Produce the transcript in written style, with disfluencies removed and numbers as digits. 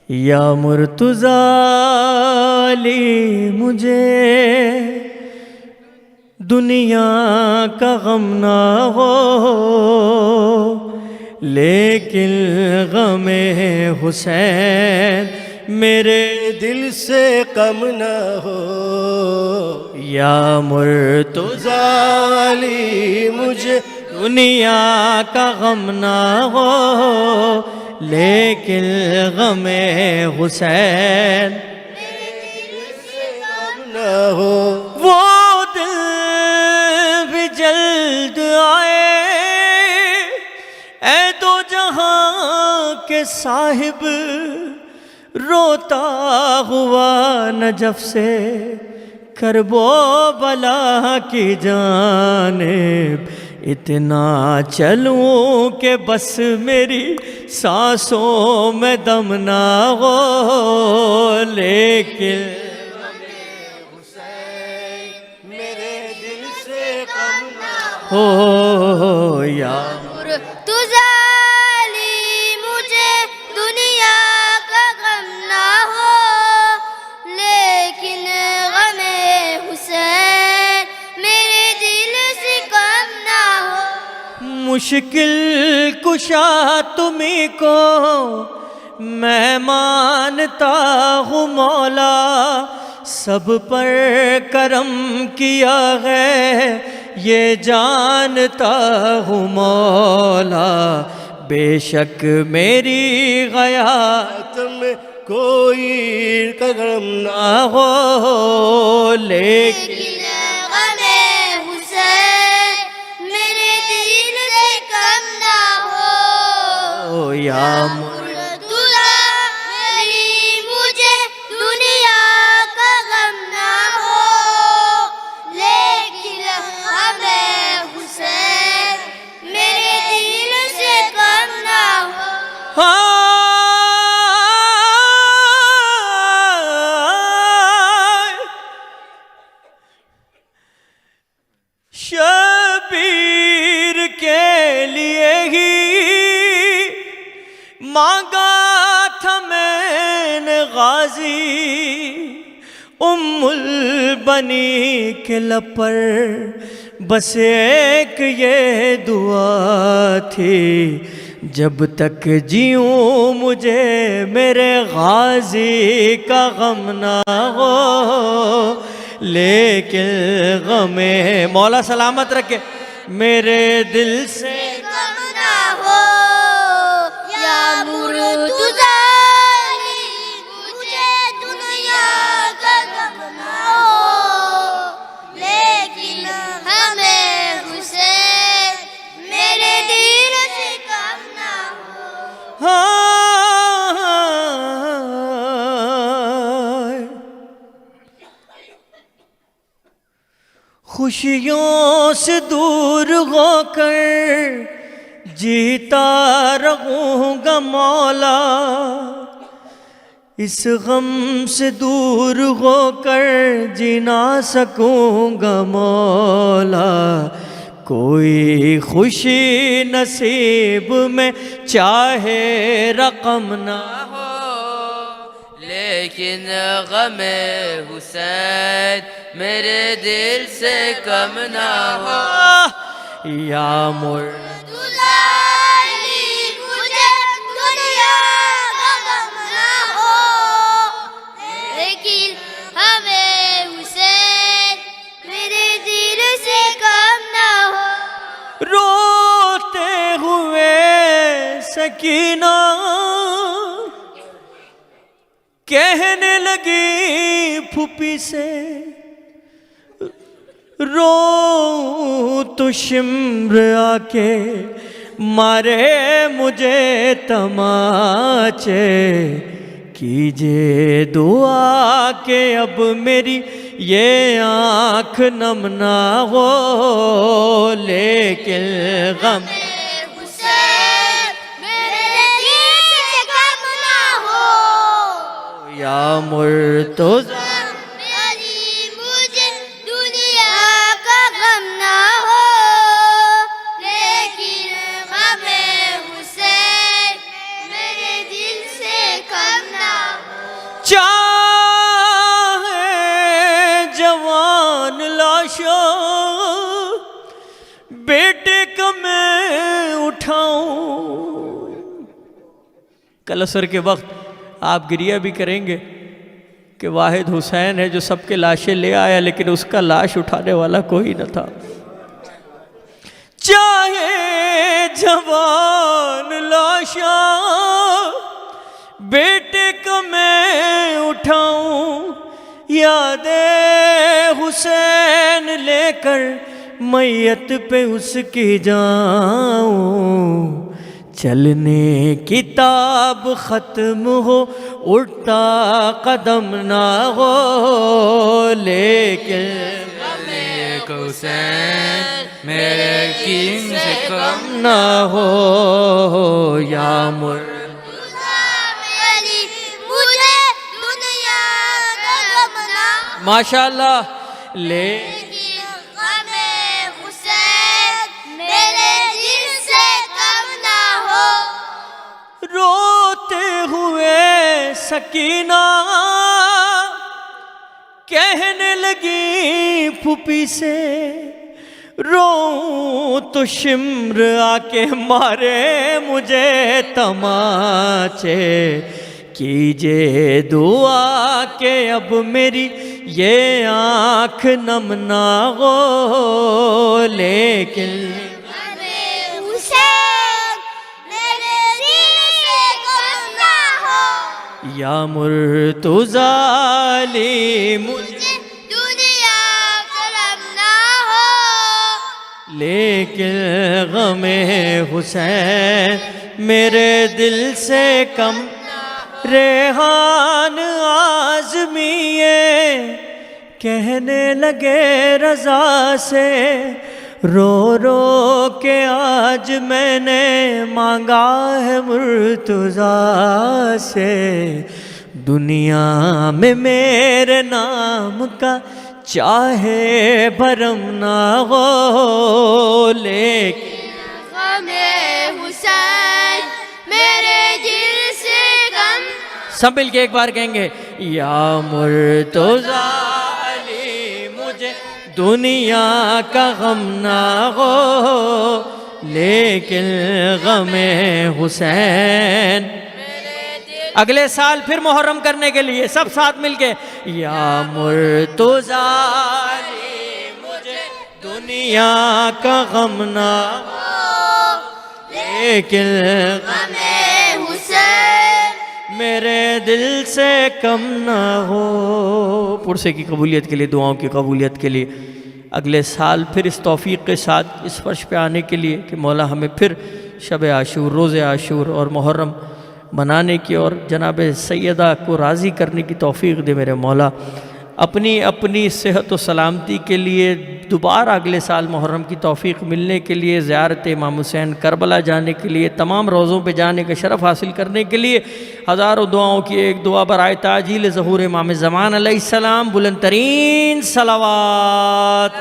یا مرتضی علی مجھے دنیا کا غم نہ ہو، لیکن غم حسین میرے دل سے کم نہ ہو۔ یا مرتضی علی مجھے دنیا کا غم نہ ہو، لیکن غم حسین کم نہ ہو۔ وہ دل بھی جلد آئے اے دو جہاں کے صاحب، روتا ہوا نجف سے کرب و بلا کی جانب، اتنا چلوں کہ بس میری سانسوں میں دم نہ ہو، لیکن میرے دل سے کم نہ ہو یا مرتضی علی مجھے دنیا کا غم نہ ہو، لیکن غم حسین میرے دل سے کم نہ ہو۔ مشکل کشا تمہیں کو میں مانتا ہوں مولا، سب پر کرم کیا ہے یہ جانتا ہوں مولا، بے شک میری غیات میں کوئی کرم نہ نہ ہو، لیکن غم حسین میرے دل سے کم نہ ہو۔ یا مرتضی علی مجھے دنیا کا غم نہ ہو، لیکن غم حسین میرے دل سے کم نہ ہو۔ شبیر کے لیے ہی مانگا تھا میں نے غازی، ام البنی کے لب پر بس ایک یہ دعا تھی، جب تک جیوں مجھے میرے غازی کا غم نہ ہو، لیکن غم مولا سلامت رکھے میرے دل سے کم نہ ہو۔ یا مرتضی علی مجھے دنیا کا غم نہ ہو، لیکن غم حسین میرے دل سے کم نہ ہو۔ خوشیوں سے دور ہو کر جیتا رہوں گا مولا، اس غم سے دور ہو کر جینا سکوں گا مولا، کوئی خوشی نصیب میں چاہے رقم نہ ہو، لیکن غم حسین میرے دل سے کم نہ ہو۔ یا مرتضی علی مجھے دنیا کا غم نہ ہو، لیکن غم حسین میرے دل سے کم نہ ہو۔ روتے ہوئے سکینہ کہنے لگی پھوپھی سے، رو تو شمر آ کے مارے مجھے تماچے، کیجئے دعا کہ اب میری یہ آنکھ نم نہ ہو، لیکن غم حسین میرے دل سے کم نہ ہو۔ یا مرتضی علی مجھے دنیا کا غم نہ ہو، لیکن غم حسین میرے دل سے کم نہ کل عصر کے وقت آپ گریہ بھی کریں گے کہ واحد حسین ہے جو سب کے لاشیں لے آیا، لیکن اس کا لاش اٹھانے والا کوئی نہ تھا۔ چاہے جوان لاشاں بیٹے کو میں اٹھاؤں، یاد حسین لے کر میت پہ اس کی جاؤں، چلنے کتاب ختم ہو اٹھتا قدم نہ ہو، لیکن ایک حسین میرے کین سے کم نہ ہو، یا مر علی مجھے دنیا کا غم نہ ماشاءاللہ لے غم حسین میرے دل سے کم نہ ہو۔ روتے ہوئے سکینہ کہنے لگی پھوپھی سے، روؤں تو شمر آ کے مارے مجھے تماچے، کیجے دعا کہ اب میری یہ آنکھ نم نہ ہو، لیکن غم حسین میرے دل سے کم نہ ہو۔ یا مرتضیٰ علی مجھے دنیا کا غم نہ ہو۔ لیکن غم حسین میرے دل سے کم، ریحان آزمیے کہنے لگے رضا سے، رو رو کے آج میں نے مانگا ہے مرتضیٰ سے، دنیا میں میرے نام کا چاہے بھرم نہ ہو، لیکن غم حسین میرے دل سے کم۔ سب مل کے ایک بار کہیں گے، یا مرتضیٰ علی مجھے دنیا کا غم نہ ہو، لیکن غم حسین۔ اگلے سال پھر محرم کرنے کے لیے سب ساتھ مل کے، یا مرتضیٰ علی مجھے دنیا کا غم نہ ہو، لیکن غم حسین میرے دل سے کم نہ ہو۔ پرسے کی قبولیت کے لیے، دعاؤں کی قبولیت کے لیے اگلے سال پھر اس توفیق کے ساتھ اس فرش پہ آنے کے لیے کہ مولا ہمیں پھر شب عاشور، روز عاشور اور محرم منانے کی اور جناب سیدہ کو راضی کرنے کی توفیق دے میرے مولا۔ اپنی صحت و سلامتی کے لیے دوبارہ اگلے سال محرم کی توفیق ملنے کے لیے، زیارت امام حسین کربلا جانے کے لیے، تمام روزوں پہ جانے کا شرف حاصل کرنے کے لیے ہزاروں دعاؤں کی ایک دعا برائے تعجیل ظہور امام زمان علیہ السلام، بلند ترین صلوات۔